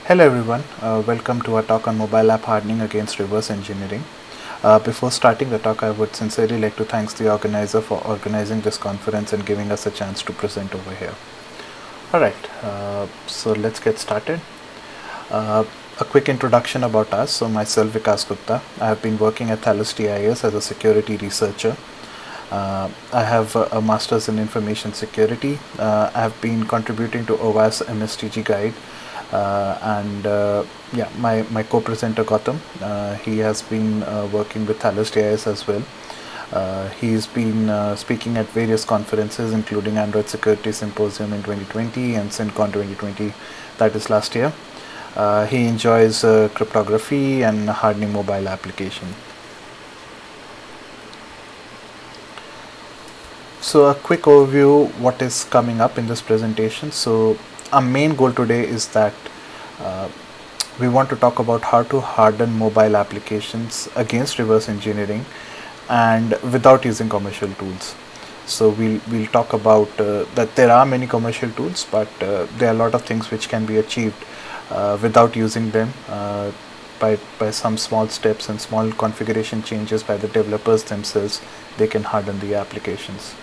Hello everyone, welcome to our talk on mobile app hardening against reverse engineering. Before starting the talk, I would sincerely like to thank the organizer for organizing this conference and giving us a chance to present over here. Alright, so let's get started. Uh, a quick introduction about us. So myself Vikas Gupta. I have been working at Thales TIS as a security researcher. I have a master's in information security. I have been contributing to OWASP MSTG guide, and yeah, my co-presenter Gautam, he has been working with Thales TIS as well. He's been speaking at various conferences, including Android Security Symposium in 2020 and CINCON 2020, that is last year. He enjoys cryptography and hardening mobile application. So a quick overview what is coming up in this presentation. So our main goal today is that uh, we want to talk about how to harden mobile applications against reverse engineering and without using commercial tools. So we'll talk about that there are many commercial tools, but there are a lot of things which can be achieved without using them, by some small steps and small configuration changes by the developers themselves. They can harden the applications.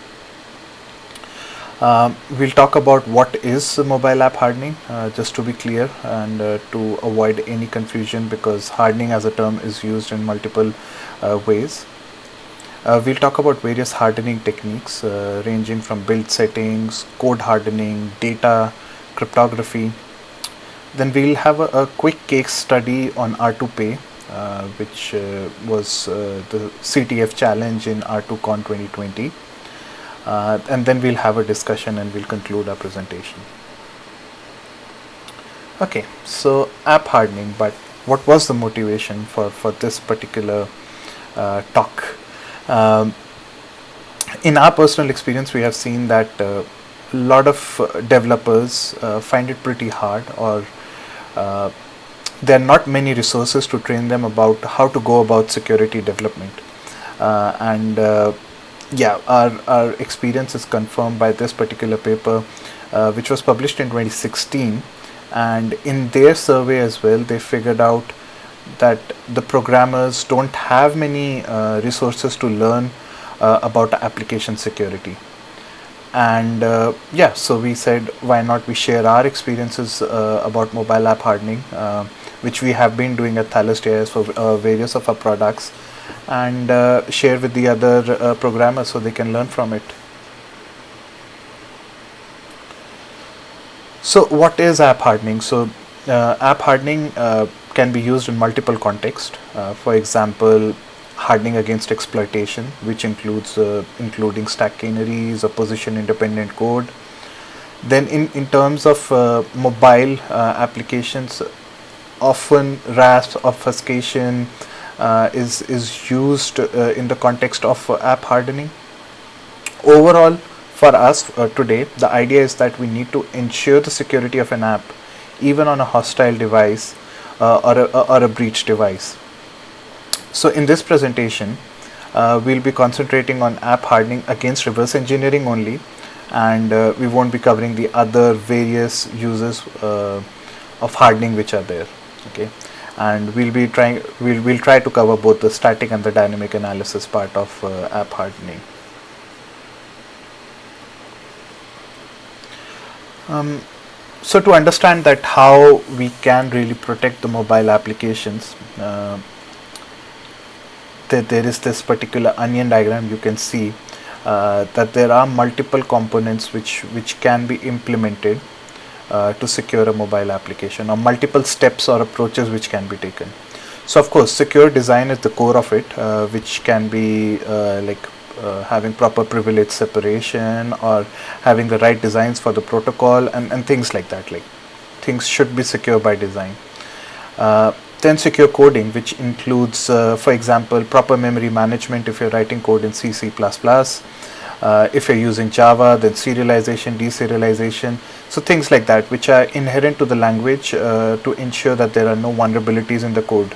We'll talk about what is mobile app hardening, just to be clear and to avoid any confusion, because hardening as a term is used in multiple ways. We'll talk about various hardening techniques ranging from build settings, code hardening, data, cryptography. Then we'll have a quick case study on R2Pay, which was the CTF challenge in R2Con 2020. And then we'll have a discussion and we'll conclude our presentation. Okay, so app hardening, but what was the motivation for this particular talk? Um, in our personal experience, we have seen that a lot of developers find it pretty hard, or there are not many resources to train them about how to go about security development. And yeah, our experience is confirmed by this particular paper, which was published in 2016. And in their survey as well, they figured out that the programmers don't have many resources to learn about application security. And yeah, so we said, why not we share our experiences about mobile app hardening, which we have been doing at Thales TIS for various of our products, and share with the other programmers so they can learn from it. So what is app hardening? So app hardening can be used in multiple contexts. For example, hardening against exploitation, which includes including stack canaries or position independent code. Then in terms of mobile applications, often RAS obfuscation is used in the context of app hardening. Overall, for us today, the idea is that we need to ensure the security of an app, even on a hostile device or a breach device. So in this presentation, we'll be concentrating on app hardening against reverse engineering only, and we won't be covering the other various uses of hardening which are there. Okay, and we'll try to cover both the static and the dynamic analysis part of app hardening. So to understand that how we can really protect the mobile applications, there is this particular onion diagram. You can see that there are multiple components which can be implemented to secure a mobile application, or multiple steps or approaches which can be taken. So of course, secure design is the core of it, which can be having proper privilege separation, or having the right designs for the protocol, and things like that. Like, things should be secure by design. Then secure coding, which includes, for example, proper memory management if you're writing code in C, C++. If you're using Java, then serialization, deserialization. So things like that, which are inherent to the language to ensure that there are no vulnerabilities in the code.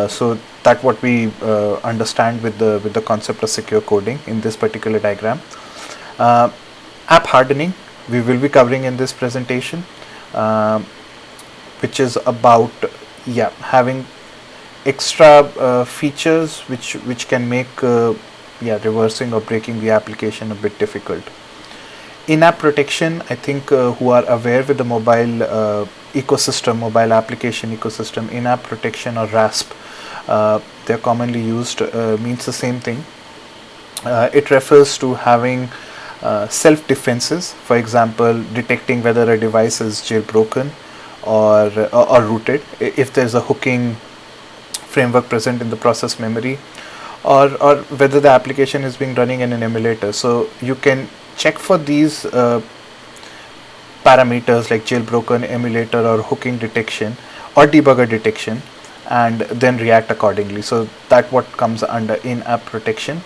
So that's what we understand with the concept of secure coding in this particular diagram. App hardening we will be covering in this presentation. which is about having extra features which can make reversing or breaking the application a bit difficult. In-app protection, I think who are aware with the mobile ecosystem, mobile application ecosystem, in-app protection or RASP, they're commonly used, means the same thing. It refers to having self-defenses, for example, detecting whether a device is jailbroken or rooted, if there's a hooking framework present in the process memory, or whether the application is being running in an emulator. So you can check for these parameters like jailbroken, emulator, or hooking detection or debugger detection, and then react accordingly. So that what comes under in-app protection.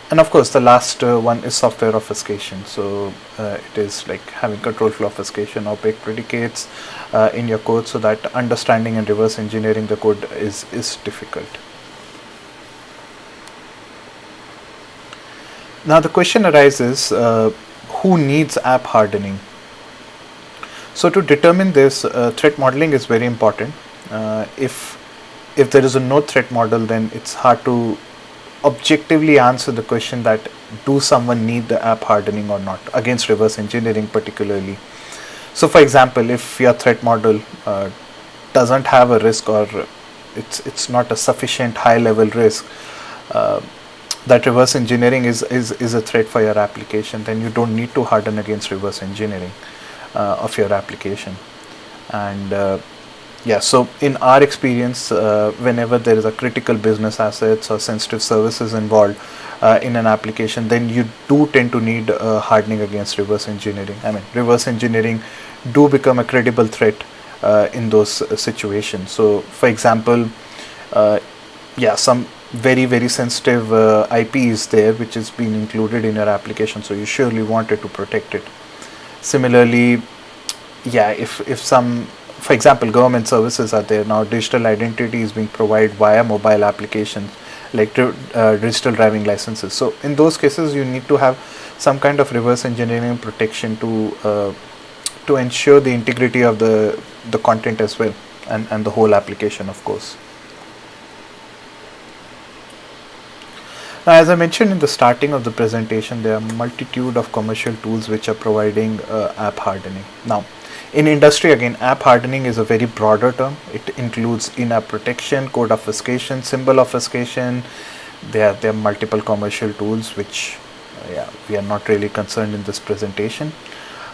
And of course the last one is software obfuscation. So it is like having control flow obfuscation, opaque predicates in your code, so that understanding and reverse engineering the code is difficult. Now the question arises, who needs app hardening? So to determine this, threat modeling is very important. If there is a no threat model, then it's hard to objectively answer the question that do someone need the app hardening or not, against reverse engineering particularly. So for example, if your threat model doesn't have a risk, or it's not a sufficient high level risk that reverse engineering is a threat for your application, then you don't need to harden against reverse engineering of your application. And so in our experience, whenever there is a critical business assets or sensitive services involved in an application, then you do tend to need hardening against reverse engineering. I mean, reverse engineering do become a credible threat in those situations. So for example, some very some IP is there which is being included in your application, so you surely wanted to protect it. Similarly, if some, for example, government services are there now, digital identity is being provided via mobile applications like digital driving licenses. So in those cases you need to have some kind of reverse engineering protection to ensure the integrity of the content as well, and the whole application, of course. Now, as I mentioned in the starting of the presentation, there are multitude of commercial tools which are providing app hardening. Now, in industry, again, app hardening is a very broader term. It includes in-app protection, code obfuscation, symbol obfuscation. There are multiple commercial tools which we are not really concerned in this presentation.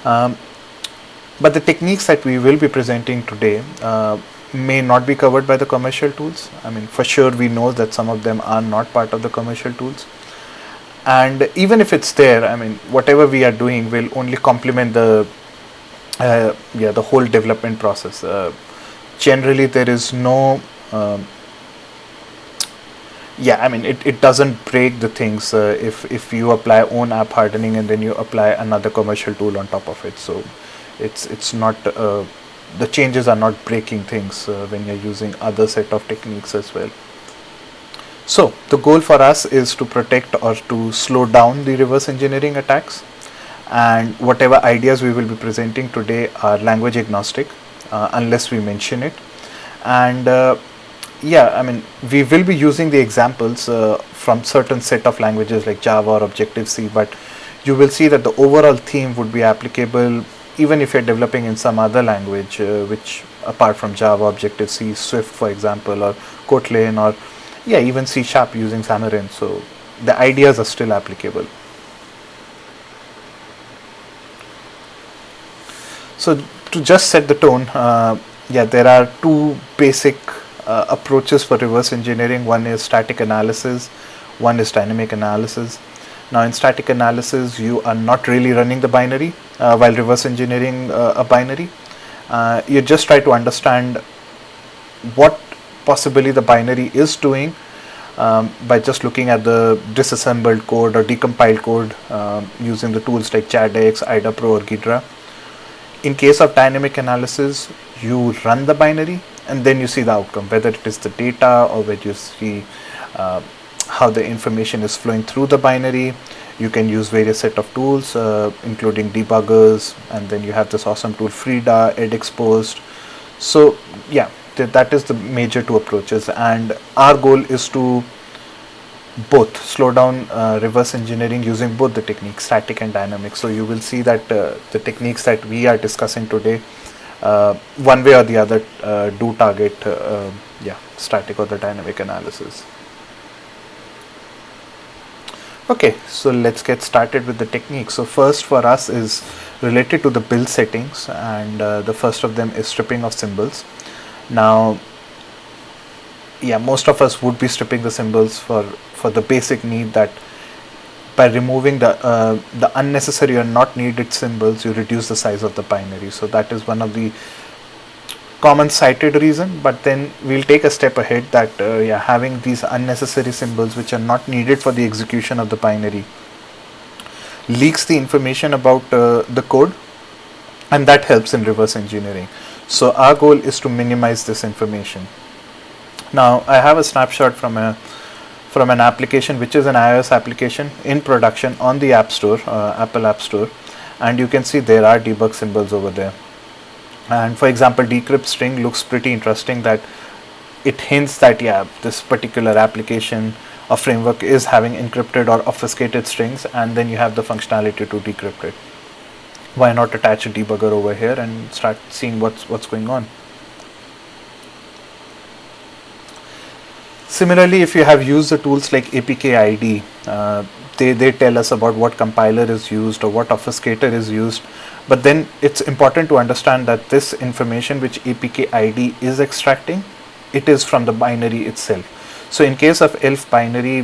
But the techniques that we will be presenting today may not be covered by the commercial tools. I mean, for sure we know that some of them are not part of the commercial tools, and even if it's there, I mean, whatever we are doing will only complement the whole development process. Generally there is no it doesn't break the things if you apply own app hardening and then you apply another commercial tool on top of it. So it's not the changes are not breaking things when you're using other set of techniques as well. So the goal for us is to protect or to slow down the reverse engineering attacks, and whatever ideas we will be presenting today are language agnostic unless we mention it. And we will be using the examples from certain set of languages like Java or Objective-C, but you will see that the overall theme would be applicable even if you're developing in some other language which apart from Java, Objective-C, Swift for example, or Kotlin, or even C# using Xamarin. So the ideas are still applicable. So to just set the tone, there are two basic approaches for reverse engineering. One is static analysis, one is dynamic analysis. Now in static analysis you are not really running the binary while reverse engineering a binary. You just try to understand what possibly the binary is doing by just looking at the disassembled code or decompiled code using the tools like JADX, IDAPRO or Ghidra. In case of dynamic analysis, you run the binary and then you see the outcome, whether it is the data or whether you see how the information is flowing through the binary. You can use various set of tools including debuggers, and then you have this awesome tool Frida, edXposed. So yeah, that is the major two approaches, and our goal is to both slow down reverse engineering using both the techniques, static and dynamic. So you will see that the techniques that we are discussing today, one way or the other, do target yeah, static or the dynamic analysis. Okay, so let's get started with the technique. So first for us is related to the build settings, and the first of them is stripping of symbols. Now yeah, most of us would be stripping the symbols for the basic need that by removing the unnecessary or not needed symbols, you reduce the size of the binary. So that is one of the common cited reason. But then we'll take a step ahead that yeah, having these unnecessary symbols which are not needed for the execution of the binary leaks the information about the code, and that helps in reverse engineering. So our goal is to minimize this information. Now I have a snapshot from an application which is an iOS application in production on the App Store, Apple App Store, and you can see there are debug symbols over there. And for example, decrypt string looks pretty interesting, that it hints that yeah, this particular application or framework is having encrypted or obfuscated strings, and then you have the functionality to decrypt it. Why not attach a debugger over here and start seeing what's going on? Similarly, if you have used the tools like APK-ID, they tell us about what compiler is used or what obfuscator is used. But then it's important to understand that this information which APK-ID is extracting, it is from the binary itself. So in case of ELF binary,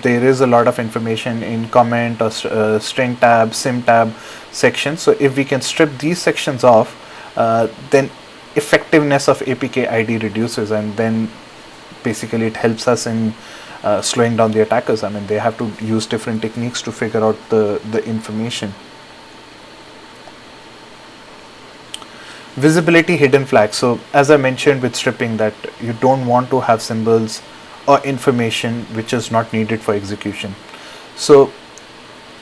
there is a lot of information in comment or string tab, sim tab sections. So if we can strip these sections off, then effectiveness of APK-ID reduces, and then basically it helps us in slowing down the attackers. I mean, they have to use different techniques to figure out the information. Visibility hidden flags. So as I mentioned with stripping, that you don't want to have symbols or information which is not needed for execution. So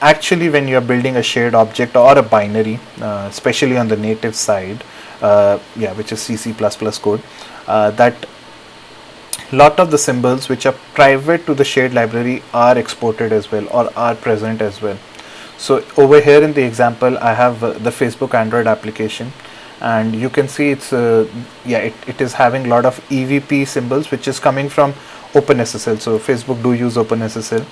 actually when you are building a shared object or a binary, especially on the native side, yeah, which is C++ code, that lot of the symbols which are private to the shared library are exported as well, or are present as well. So over here in the example, I have the Facebook Android application, and you can see it's yeah, it is having a lot of EVP symbols which is coming from OpenSSL. So Facebook do use OpenSSL,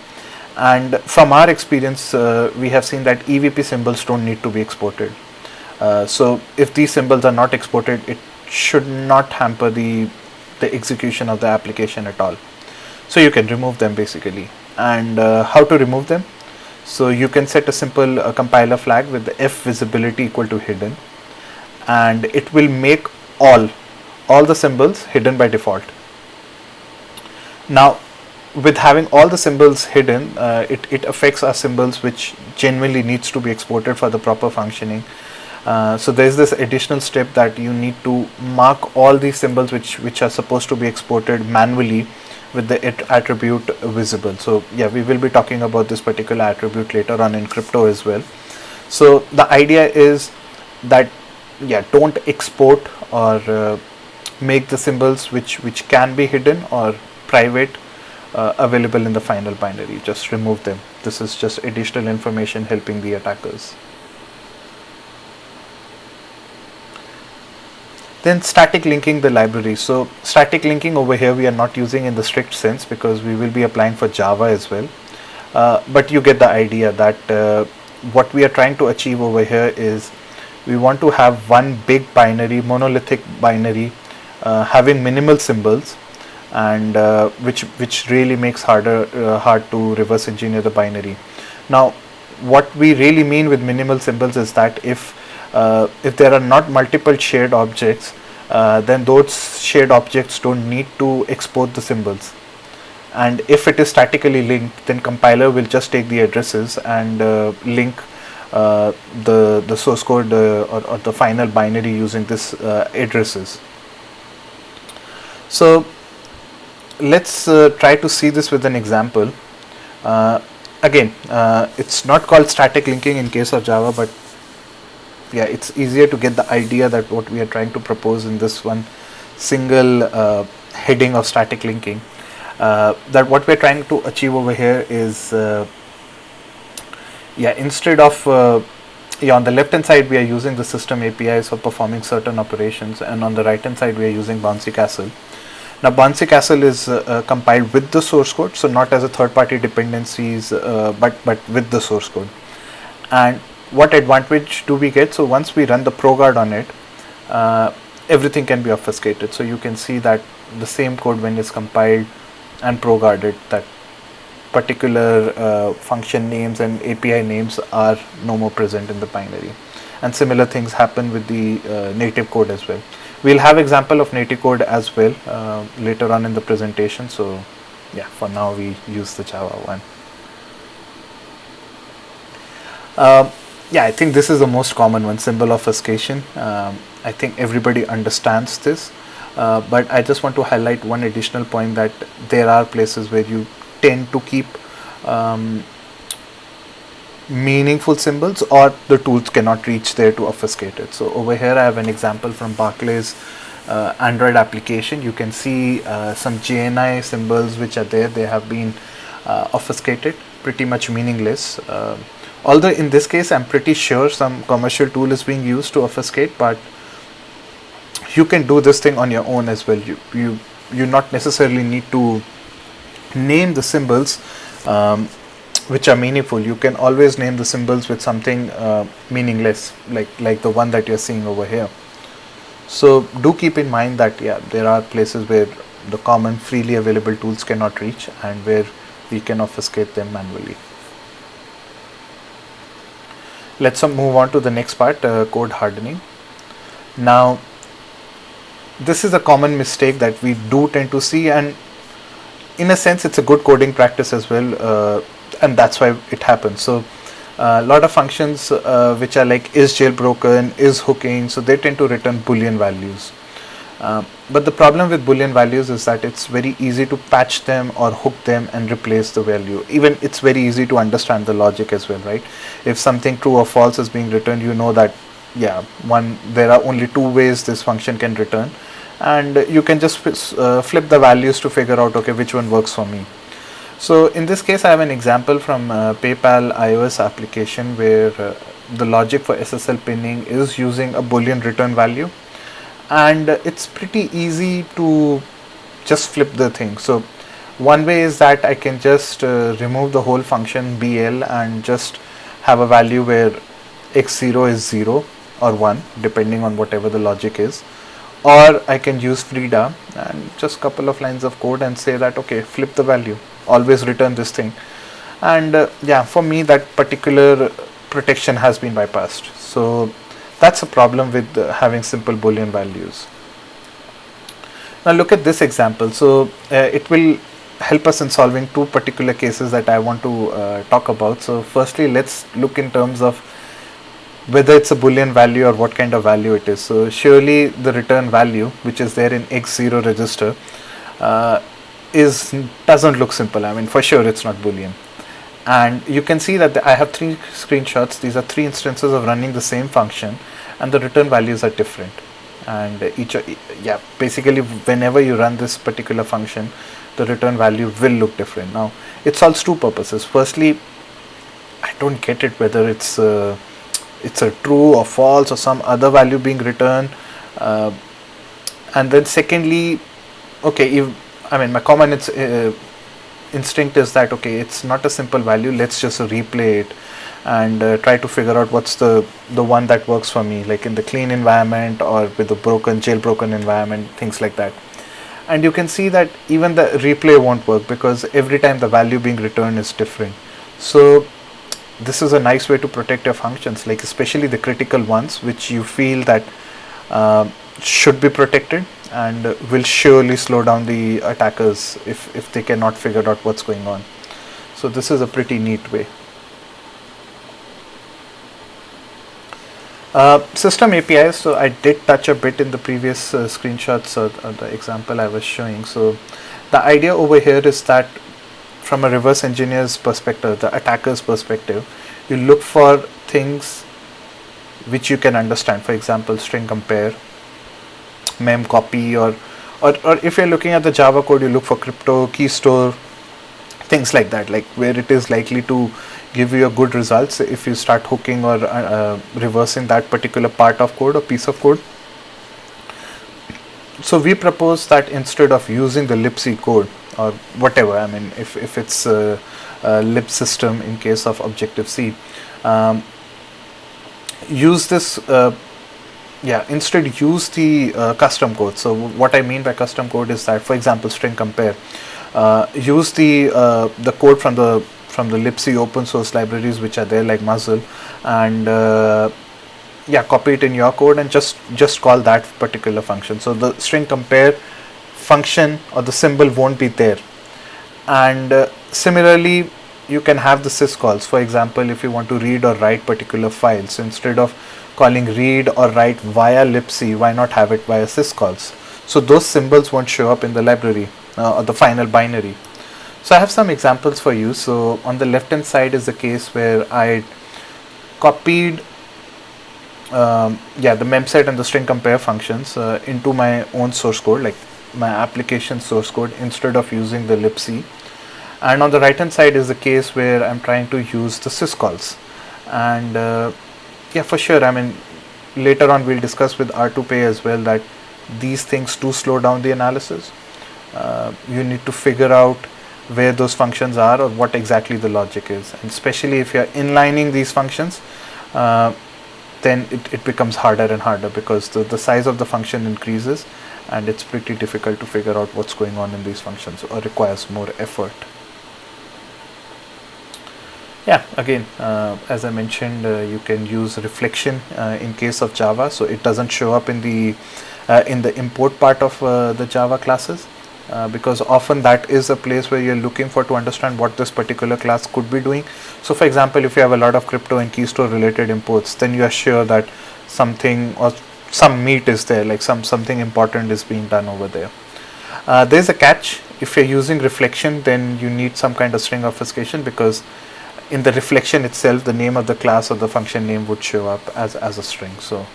and from our experience we have seen that EVP symbols don't need to be exported. So if these symbols are not exported, it should not hamper the execution of the application at all. So you can remove them basically. And how to remove them? So you can set a simple compiler flag with the f visibility equal to hidden, and it will make all the symbols hidden by default. Now with having all the symbols hidden, it affects our symbols which genuinely needs to be exported for the proper functioning. So there is this additional step that you need to mark all these symbols which are supposed to be exported manually with the attribute visible. So yeah, we will be talking about this particular attribute later on in crypto as well. So the idea is that yeah, don't export or make the symbols which can be hidden or private available in the final binary. Just remove them. This is just additional information helping the attackers. Then static linking the library. So static linking over here we are not using in the strict sense, because we will be applying for Java as well. But you get the idea that what we are trying to achieve over here is we want to have one big binary, monolithic binary, having minimal symbols, and which really makes hard to reverse engineer the binary. Now what we really mean with minimal symbols is that if there are not multiple shared objects, then those shared objects don't need to export the symbols. And if it is statically linked, then compiler will just take the addresses and link the source code or the final binary using this addresses. So let's try to see this with an example. Again, it's not called static linking in case of Java, but yeah, it's easier to get the idea that what we are trying to propose in this one single heading of static linking. That what we're trying to achieve over here is, yeah, instead of yeah, on the left hand side we are using the system APIs for performing certain operations, and on the right hand side we are using Bouncy Castle. Now Bouncy Castle is compiled with the source code, so not as a third party dependencies, but with the source code. And what advantage do we get? So once we run the ProGuard on it, everything can be obfuscated. So you can see that the same code, when it's compiled and ProGuarded, that particular function names and API names are no more present in the binary. And similar things happen with the native code as well. We'll have example of native code as well later on in the presentation. So yeah, for now we use the Java one. Yeah, I think this is the most common one, symbol obfuscation. I think everybody understands this, but I just want to highlight one additional point, that there are places where you tend to keep meaningful symbols, or the tools cannot reach there to obfuscate it. So over here I have an example from Barclays Android application. You can see some JNI symbols which are there. They have been obfuscated, pretty much meaningless. Although in this case I'm pretty sure some commercial tool is being used to obfuscate, but you can do this thing on your own as well. You not necessarily need to name the symbols which are meaningful. You can always name the symbols with something meaningless, like the one that you're seeing over here. So do keep in mind that, yeah, there are places where the common freely available tools cannot reach, and where we can obfuscate them manually. Let's move on to the next part, code hardening. Now this is a common mistake that we do tend to see, and in a sense it's a good coding practice as well, and that's why it happens. So a lot of functions which are like is jailbroken, is hooking, so they tend to return boolean values, but the problem with boolean values is that it's very easy to patch them or hook them and replace the value. Even it's very easy to understand the logic as well, right? If something true or false is being returned, you know that, yeah, there are only two ways this function can return, and you can just flip the values to figure out, okay, which one works for me. So in this case I have an example from PayPal iOS application, where the logic for SSL pinning is using a boolean return value, and it's pretty easy to just flip the thing. So one way is that I can just remove the whole function BL and just have a value where x0 is 0 or 1 depending on whatever the logic is, or I can use Frida and just couple of lines of code and say that, okay, flip the value, always return this thing, and yeah, for me that particular protection has been bypassed. So that's a problem with having simple boolean values. Now look at this example. So it will help us in solving two particular cases that I want to talk about. So firstly, let's look in terms of whether it's a boolean value or what kind of value it is. So surely the return value which is there in x0 register doesn't look simple. I mean, for sure it's not boolean. And you can see that I have three screenshots. These are three instances of running the same function, and the return values are different. And basically whenever you run this particular function, the return value will look different. Now it solves two purposes. Firstly, I don't get it whether it's a true or false or some other value being returned, and then secondly, okay, my common instinct is that, okay, it's not a simple value, let's just replay it and try to figure out what's the one that works for me, like in the clean environment or with the jailbroken environment, things like that. And you can see that even the replay won't work, because every time the value being returned is different. So this is a nice way to protect your functions, like especially the critical ones which you feel that should be protected, and will surely slow down the attackers if they cannot figure out what's going on. So this is a pretty neat way. System APIs, so I did touch a bit in the previous screenshots or the example I was showing. So the idea over here is that from a reverse engineer's perspective, the attacker's perspective, you look for things which you can understand. For example, string compare, mem copy, or if you're looking at the Java code, you look for crypto, key store, things like that, like where it is likely to give you a good results if you start hooking or reversing that particular part of code or piece of code. So we propose that instead of using the libc code or whatever, I mean, if it's a lib system in case of Objective-C, use this instead use the custom code. So what I mean by custom code is that, for example, string compare, use the code from the libc open source libraries which are there, like Muzzle, and copy it in your code and just call that particular function. So the string compare function or the symbol won't be there. And similarly, you can have the syscalls. For example, if you want to read or write particular files, so instead of calling read or write via libc, why not have it via syscalls? So those symbols won't show up in the library or the final binary. So I have some examples for you. So on the left hand side is the case where I copied the memset and the string compare functions into my own source code, like my application source code, instead of using the libc. And on the right hand side is the case where I'm trying to use the syscalls. And for sure, I mean, later on we'll discuss with R2Pay as well that these things do slow down the analysis. You need to figure out where those functions are or what exactly the logic is, and especially if you're inlining these functions, then it becomes harder and harder because the size of the function increases and it's pretty difficult to figure out what's going on in these functions, or requires more effort. Again, as I mentioned, you can use reflection in case of Java, so it doesn't show up in the import part of the Java classes, because often that is a place where you're looking for to understand what this particular class could be doing. So for example, if you have a lot of crypto and key store related imports, then you are sure that something or some meat is there, like something important is being done over there. There's a catch. If you're using reflection, then you need some kind of string obfuscation, because in the reflection itself, the name of the class or the function name would show up as a string. So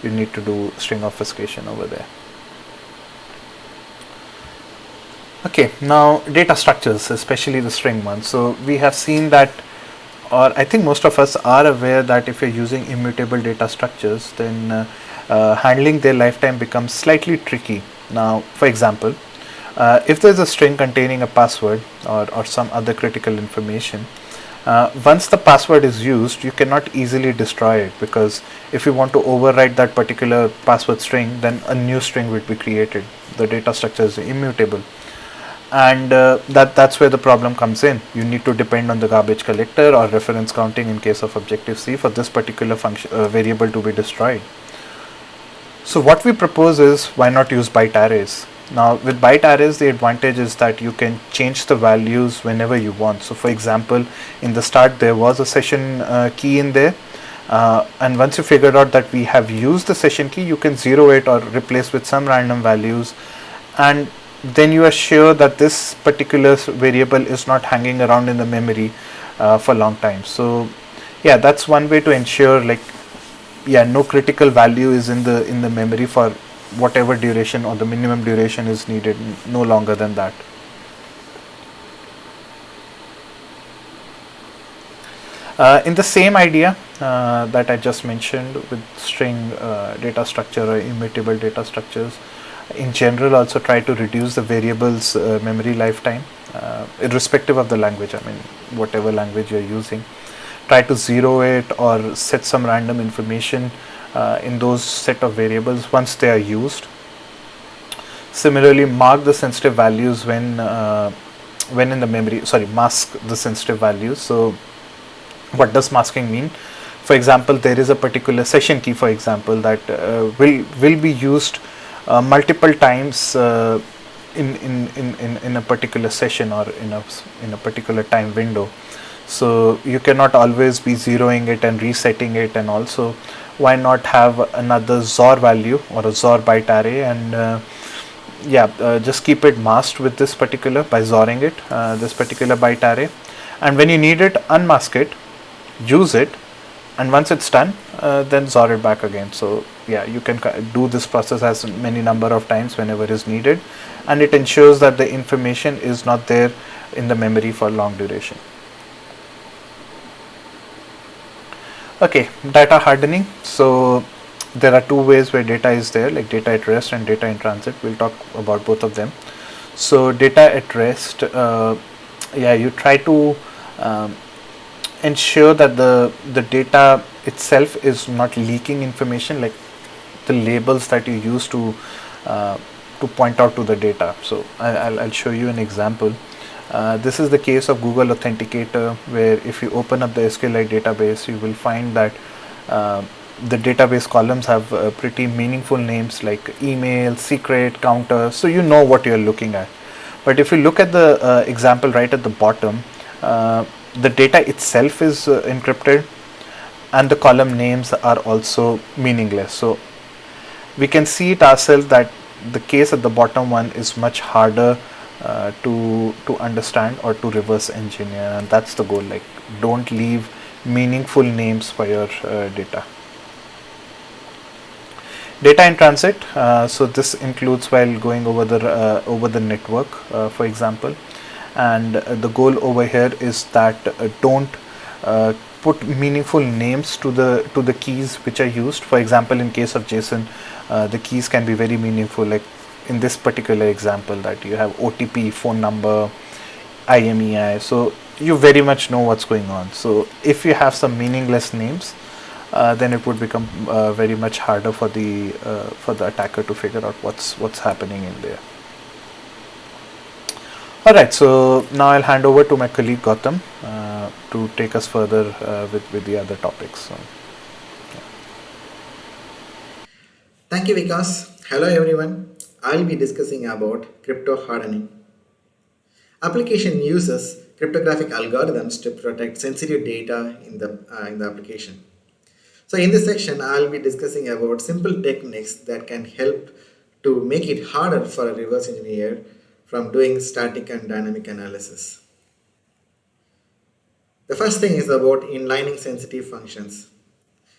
you need to do string obfuscation over there. Okay, now data structures, especially the string ones. So we have seen that, or I think most of us are aware that if you're using immutable data structures, then handling their lifetime becomes slightly tricky. Now, for example, if there's a string containing a password or some other critical information, once the password is used, you cannot easily destroy it, because if you want to overwrite that particular password string, then a new string would be created. The data structure is immutable. And that's where the problem comes in. You need to depend on the garbage collector or reference counting in case of Objective-C for this particular function variable to be destroyed. So what we propose is, why not use byte arrays? Now with byte arrays, the advantage is that you can change the values whenever you want. So for example, in the start there was a session key in there, and once you figured out that we have used the session key, you can zero it or replace with some random values, and then you are sure that this particular variable is not hanging around in the memory for a long time. So that's one way to ensure, like, no critical value is in the memory for whatever duration, or the minimum duration is needed, no longer than that. In the same idea that I just mentioned with string data structure or immutable data structures, in general also try to reduce the variable's memory lifetime, irrespective of the language. I mean, whatever language you're using, try to zero it or set some random information in those set of variables once they are used. Similarly, mark the sensitive values when in the memory, mask the sensitive values. So what does masking mean? For example, there is a particular session key, for example, that will be used multiple times in a particular session or in a particular time window. So you cannot always be zeroing it and resetting it, and also why not have another XOR value or a XOR byte array, and just keep it masked with this particular, by XORing it, this particular byte array, and when you need it, unmask it, use it, And once it's done, then XOR it back again. So yeah, you can do this process as many number of times whenever is needed, and it ensures that the information is not there in the memory for long duration. Okay, data hardening. So there are two ways where data is there, like data at rest and data in transit. We'll talk about both of them. So data at rest, yeah, you try to ensure that the data itself is not leaking information, like the labels that you use to point out to the data. So I'll show you an example. This is the case of Google Authenticator, where if you open up the SQLite database, you will find that the database columns have pretty meaningful names like email, secret, counter, so you know what you're looking at. But if you look at the example right at the bottom, the data itself is encrypted, and the column names are also meaningless. So we can see it ourselves that the case at the bottom one is much harder to understand or to reverse engineer, and that's the goal. Like, don't leave meaningful names for your data. Data in transit. So this includes while going over the network, for example, and the goal over here is that don't put meaningful names to the keys which are used. For example, in case of JSON, the keys can be very meaningful. Like in this particular example, that you have OTP, phone number, IMEI. So you very much know what's going on. So if you have some meaningless names, then it would become very much harder for the attacker to figure out what's happening in there. All right, so now I'll hand over to my colleague Gautam to take us further with the other topics. So, yeah. Thank you, Vikas. Hello, everyone. I'll be discussing about crypto hardening. Application uses cryptographic algorithms to protect sensitive data in the application. So, in this section, I'll be discussing about simple techniques that can help to make it harder for a reverse engineer from doing static and dynamic analysis. The first thing is about inlining sensitive functions.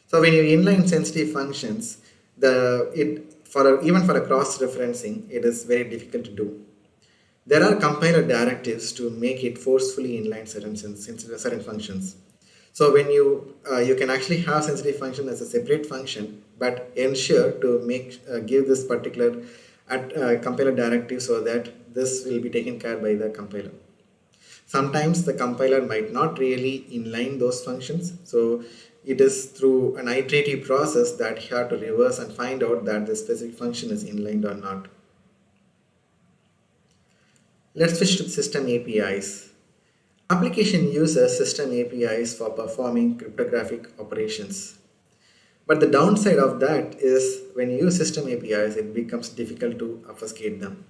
So when you inline sensitive functions, even for a cross referencing, it is very difficult to do. There are compiler directives to make it forcefully inline certain functions. So when you can actually have sensitive function as a separate function, but ensure to give this particular compiler directive so that this will be taken care by the compiler. Sometimes the compiler might not really inline those functions, so it is through an iterative process that you have to reverse and find out that the specific function is inlined or not. Let's switch to system APIs. Application uses system APIs for performing cryptographic operations. But the downside of that is when you use system APIs, it becomes difficult to obfuscate them.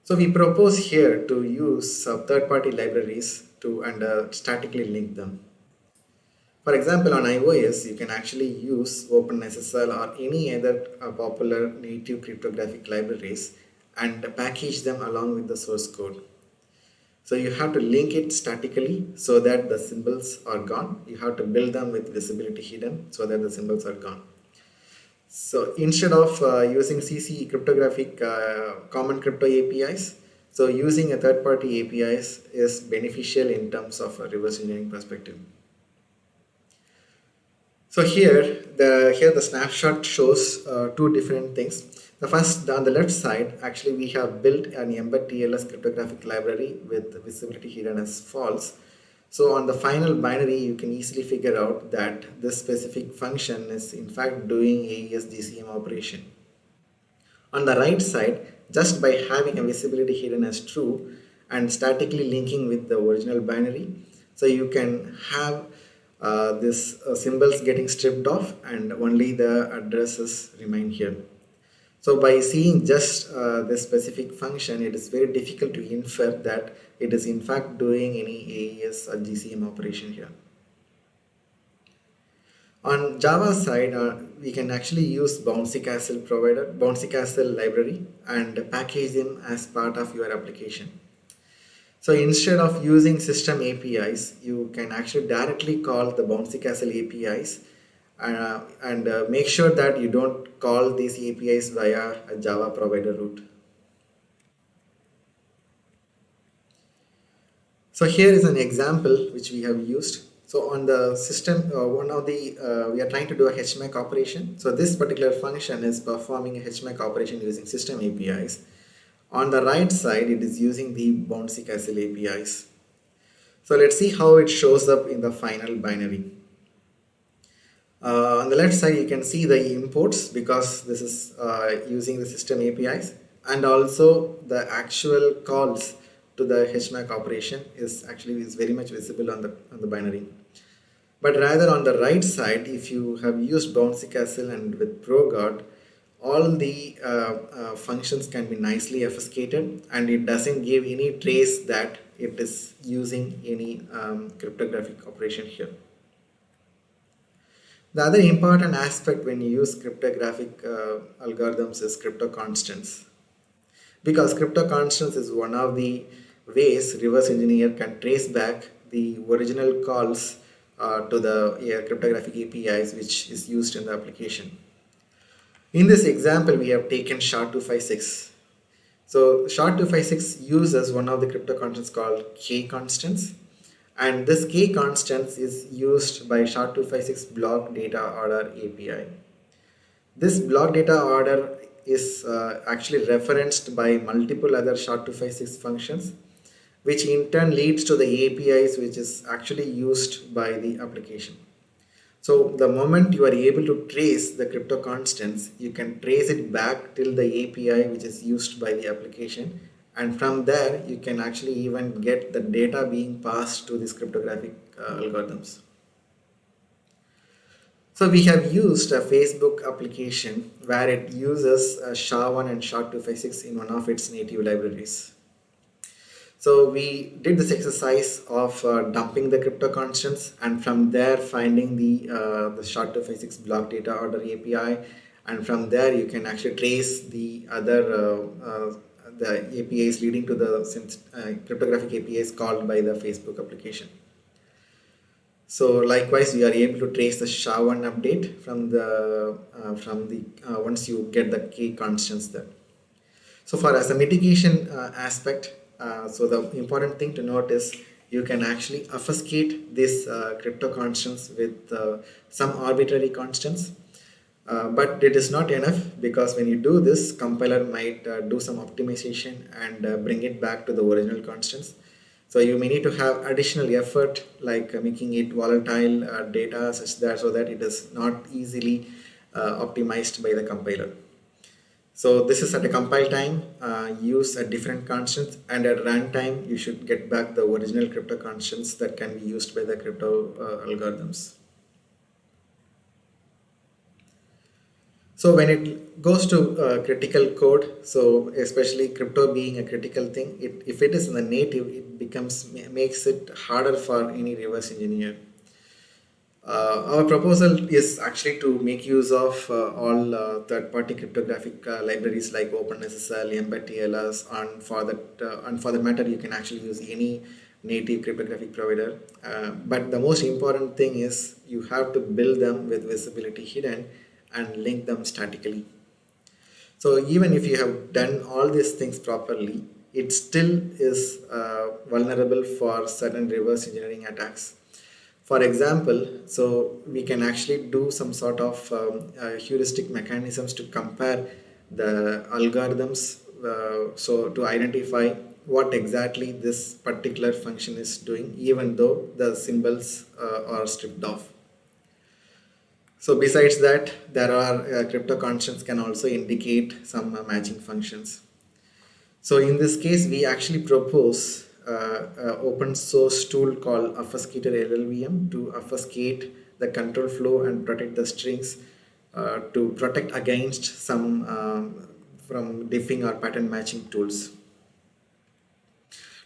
So we propose here to use third-party libraries and statically link them. For example, on iOS, you can actually use OpenSSL or any other popular native cryptographic libraries and package them along with the source code. So you have to link it statically so that the symbols are gone. You have to build them with visibility hidden so that the symbols are gone. So instead of using CC cryptographic common crypto APIs, so using a third-party APIs is beneficial in terms of a reverse engineering perspective. So here the snapshot shows two different things. The first, on the left side, actually we have built an embed TLS cryptographic library with visibility hidden as false. So on the final binary, you can easily figure out that this specific function is in fact doing AES GCM operation. On the right side, just by having a visibility hidden as true and statically linking with the original binary, so you can have this symbols getting stripped off and only the addresses remain here. So by seeing just this specific function, it is very difficult to infer that it is in fact doing any AES or GCM operation here. On Java side, we can actually use Bouncy Castle library and package them as part of your application. So instead of using system APIs, you can actually directly call the Bouncy Castle APIs and make sure that you don't call these APIs via a Java provider route. So here is an example which we have used. So on the system, we are trying to do a HMAC operation. So this particular function is performing a HMAC operation using system APIs. On the right side, it is using the Bouncy Castle APIs. So let's see how it shows up in the final binary. On the left side, you can see the imports because this is using the system APIs, and also the actual calls to the HMAC operation is very much visible on the binary. But rather on the right side, if you have used Bouncy Castle and with ProGuard, all the functions can be nicely obfuscated, and it doesn't give any trace that it is using any cryptographic operation here. The other important aspect when you use cryptographic algorithms is crypto constants, because crypto constants is one of the ways reverse engineer can trace back the original calls to the cryptographic APIs which is used in the application. In this example, we have taken SHA-256. So SHA-256 uses one of the crypto constants called K constants, and this K constants is used by SHA-256 block data order API. This block data order is actually referenced by multiple other SHA-256 functions, which in turn leads to the APIs which is actually used by the application. So the moment you are able to trace the crypto constants, you can trace it back till the API which is used by the application, and from there you can actually even get the data being passed to these cryptographic algorithms. So we have used a Facebook application where it uses SHA-1 and SHA-256 in one of its native libraries. So we did this exercise of dumping the crypto constants, and from there finding the SHA-256 block data order API, and from there you can actually trace the other the APIs leading to the cryptographic APIs called by the Facebook application. So likewise, we are able to trace the SHA-1 update from the once you get the key constants there. So for as a mitigation aspect, so the important thing to note is you can actually obfuscate these crypto constants with some arbitrary constants. But it is not enough, because when you do this, compiler might do some optimization and bring it back to the original constants. So you may need to have additional effort, like making it volatile data so that it is not easily optimized by the compiler. So this is at a compile time, use a different constants, and at runtime you should get back the original crypto constants that can be used by the crypto algorithms. So when it goes to critical code, so especially crypto being a critical thing, if it is in the native, it makes it harder for any reverse engineer. Our proposal is actually to make use of all third-party cryptographic libraries like OpenSSL, embeddTLS, and for that matter, you can actually use any native cryptographic provider. But the most important thing is you have to build them with visibility hidden and link them statically. So even if you have done all these things properly, it still is vulnerable for certain reverse engineering attacks. For example, so we can actually do some sort of heuristic mechanisms to compare the algorithms, so to identify what exactly this particular function is doing, even though the symbols are stripped off. So besides that, there are crypto constants can also indicate some matching functions. So in this case, we actually propose open source tool called Obfuscator LLVM to obfuscate the control flow and protect the strings to protect against some from diffing or pattern matching tools.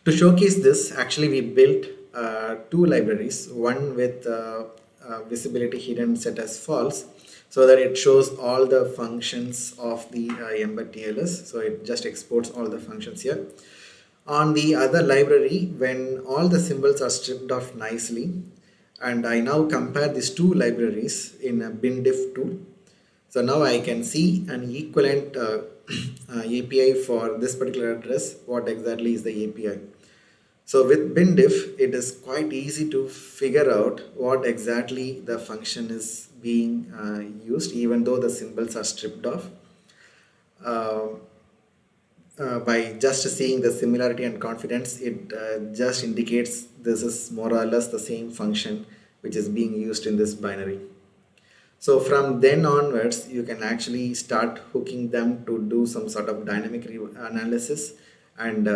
To showcase this, actually we built two libraries, one with visibility hidden set as false, so that it shows all the functions of the embeddTLS. So it just exports all the functions here. On the other library, when all the symbols are stripped off nicely, and I now compare these two libraries in a bindiff tool. So now I can see an equivalent API for this particular address, what exactly is the API. So with bindiff, it is quite easy to figure out what exactly the function is being used, even though the symbols are stripped off. Uh, by just seeing the similarity and confidence, it just indicates this is more or less the same function which is being used in this binary. So from then onwards, you can actually start hooking them to do some sort of dynamic analysis and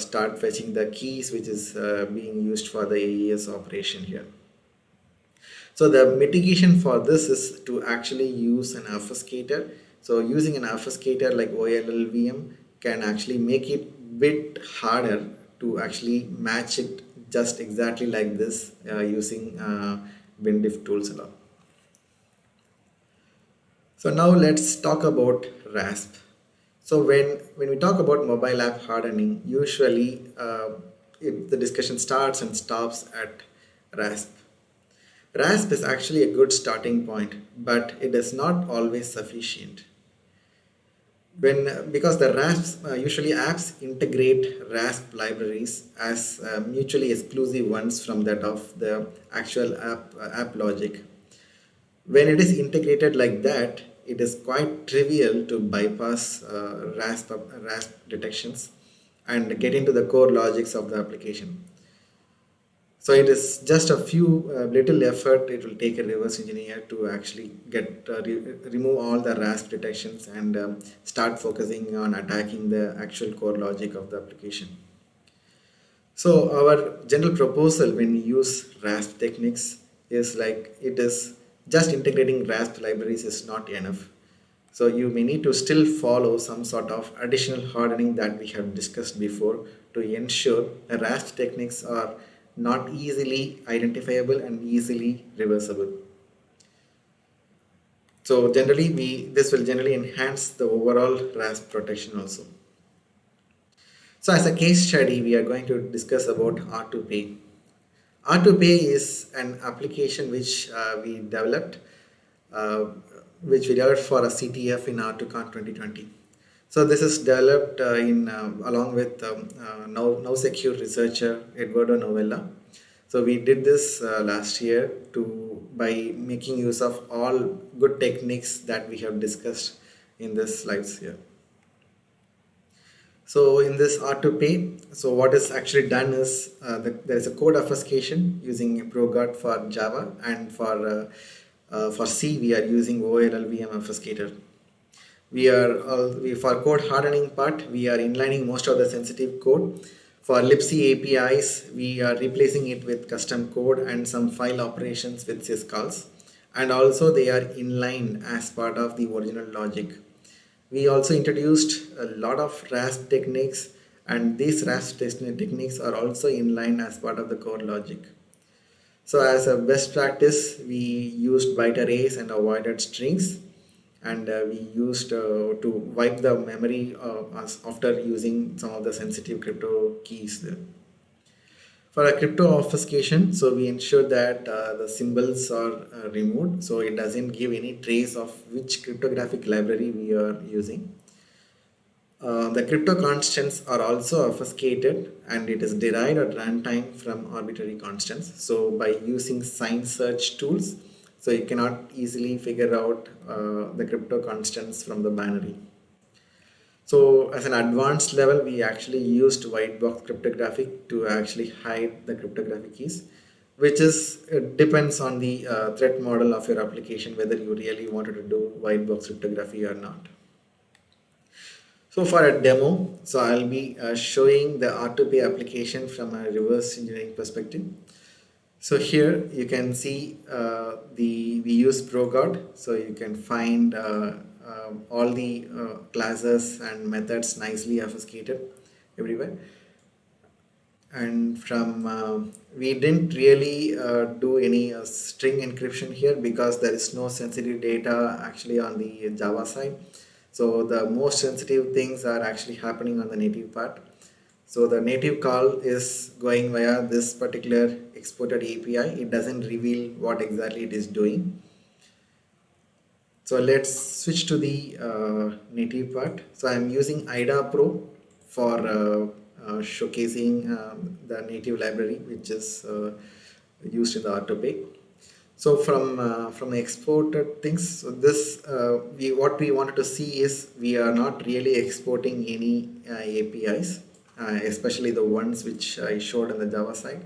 start fetching the keys which is being used for the AES operation here. So the mitigation for this is to actually use an obfuscator. So using an obfuscator like OLLVM can actually make it bit harder to actually match it just exactly like this using bindiff tools alone. So now let's talk about RASP. So when we talk about mobile app hardening, usually the discussion starts and stops at RASP. RASP is actually a good starting point, but it is not always sufficient. Because the RASP usually apps integrate RASP libraries as mutually exclusive ones from that of the actual app logic. When it is integrated like that, it is quite trivial to bypass RASP detections and get into the core logics of the application. So it is just a few little effort it will take a reverse engineer to actually get remove all the RASP detections and start focusing on attacking the actual core logic of the application. So our general proposal when we use RASP techniques is like it is just integrating RASP libraries is not enough. So you may need to still follow some sort of additional hardening that we have discussed before to ensure the RASP techniques are not easily identifiable and easily reversible. So generally this will generally enhance the overall RASP protection also. So as a case study, we are going to discuss about R2Pay. R2Pay is an application uh, which we developed for a CTF in R2Con 2020. So this is developed along with now secure researcher Eduardo Novella. So we did this last year by making use of all good techniques that we have discussed in this slides here. So in this R2Pay, so what is actually done is there is a code obfuscation using ProGuard for Java, and for C we are using OLLVM obfuscator. For code hardening part, we are inlining most of the sensitive code. For libc APIs, we are replacing it with custom code and some file operations with syscalls, and also they are inlined as part of the original logic. We also introduced a lot of RASP techniques, and these RASP techniques are also inlined as part of the core logic. So as a best practice, we used byte arrays and avoided strings, and we used to wipe the memory after using some of the sensitive crypto keys there. For a crypto obfuscation, so we ensure that the symbols are removed, so it doesn't give any trace of which cryptographic library we are using. The crypto constants are also obfuscated, and it is derived at runtime from arbitrary constants. So by using sign search tools, so you cannot easily figure out the crypto constants from the binary. So as an advanced level, we actually used white box cryptographic to actually hide the cryptographic keys, which is it depends on the threat model of your application whether you really wanted to do white box cryptography or not. So for a demo, so I'll be showing the R2P application from a reverse engineering perspective. So here you can see we use ProGuard, so you can find all the classes and methods nicely obfuscated everywhere. And from we didn't really do any string encryption here because there is no sensitive data actually on the Java side. So the most sensitive things are actually happening on the native part. So the native call is going via this particular exported API. It doesn't reveal what exactly it is doing. So let's switch to the native part. So I'm using IDA Pro for showcasing the native library, which is used in the Autopay. So from the exported things, so this what we wanted to see is we are not really exporting any APIs, especially the ones which I showed on the Java side.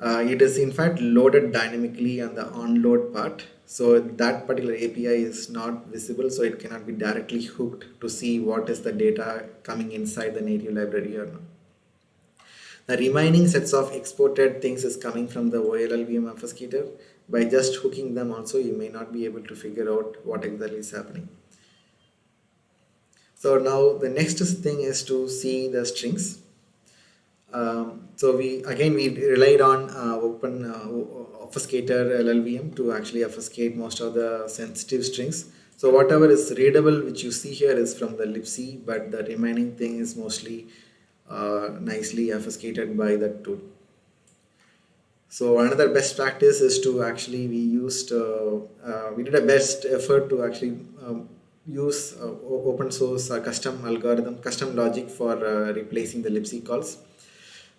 It is in fact loaded dynamically on the onload part. So that particular API is not visible, so it cannot be directly hooked to see what is the data coming inside the native library or not. The remaining sets of exported things is coming from the OLLVM obfuscator. By just hooking them also, you may not be able to figure out what exactly is happening. So now the next thing is to see the strings. So we relied on open obfuscator LLVM to actually obfuscate most of the sensitive strings. So whatever is readable, which you see here, is from the libc, but the remaining thing is mostly nicely obfuscated by the tool. So another best practice is to actually we did a best effort to actually use open source custom algorithm, custom logic for replacing the libc calls.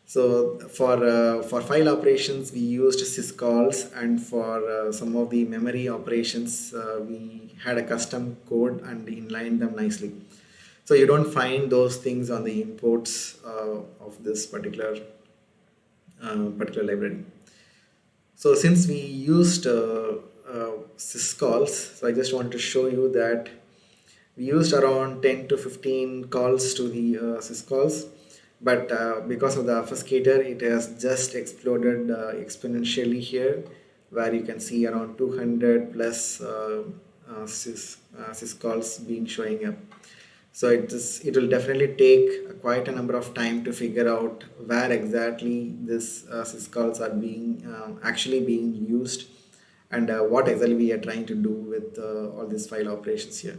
So for file operations, we used syscalls, and for some of the memory operations, we had a custom code and inlined them nicely. So you don't find those things on the imports of this particular library. So since we used syscalls, so I just want to show you that we used around 10 to 15 calls to the syscalls, but because of the obfuscator, it has just exploded exponentially here, where you can see around 200 plus syscalls being showing up. So it will definitely take quite a number of time to figure out where exactly this syscalls are being actually being used, and what exactly we are trying to do with all these file operations here.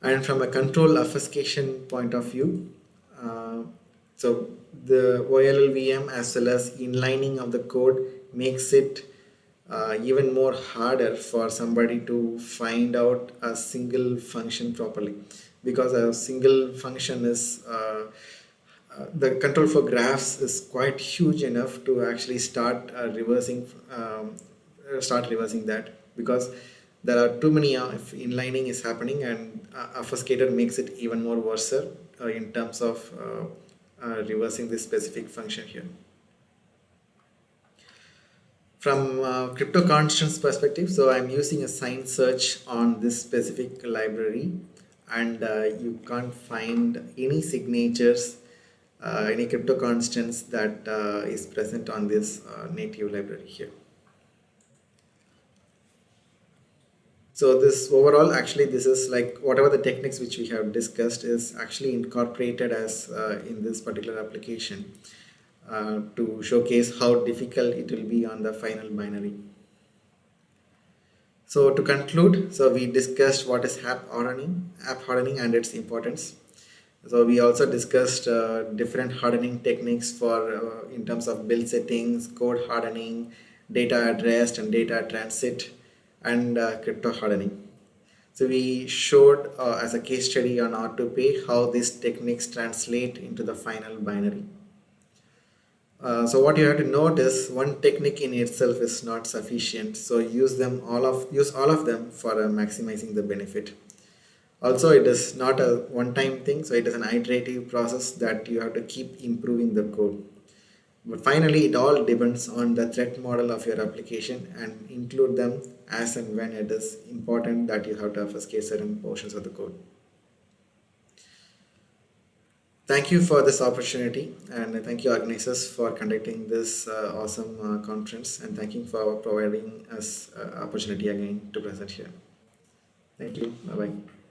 And from a control obfuscation point of view, so the OLLVM as well as inlining of the code makes it even more harder for somebody to find out a single function properly, because a single function is the control for graphs is quite huge enough to actually start reversing that, because there are too many if inlining is happening, and obfuscator makes it even more worse in terms of reversing this specific function here. From crypto constants perspective, so I'm using a sign search on this specific library, and you can't find any signatures, any crypto constants that is present on this native library here. So this overall, actually, this is like whatever the techniques which we have discussed is actually incorporated as in this particular application to showcase how difficult it will be on the final binary. So to conclude, so we discussed what is app hardening and its importance. So we also discussed different hardening techniques for in terms of build settings, code hardening, data at rest and data at transit, and crypto hardening. So we showed as a case study on Autopay how these techniques translate into the final binary. So what you have to note is one technique in itself is not sufficient. So use all of them for maximizing the benefit. Also, it is not a one-time thing, so it is an iterative process that you have to keep improving the code. But finally, it all depends on the threat model of your application, and include them as and when it is important that you have to obfuscate certain portions of the code. Thank you for this opportunity, and thank you organizers for conducting this awesome conference, and thank you for providing us opportunity again to present here. Thank you. Bye-bye.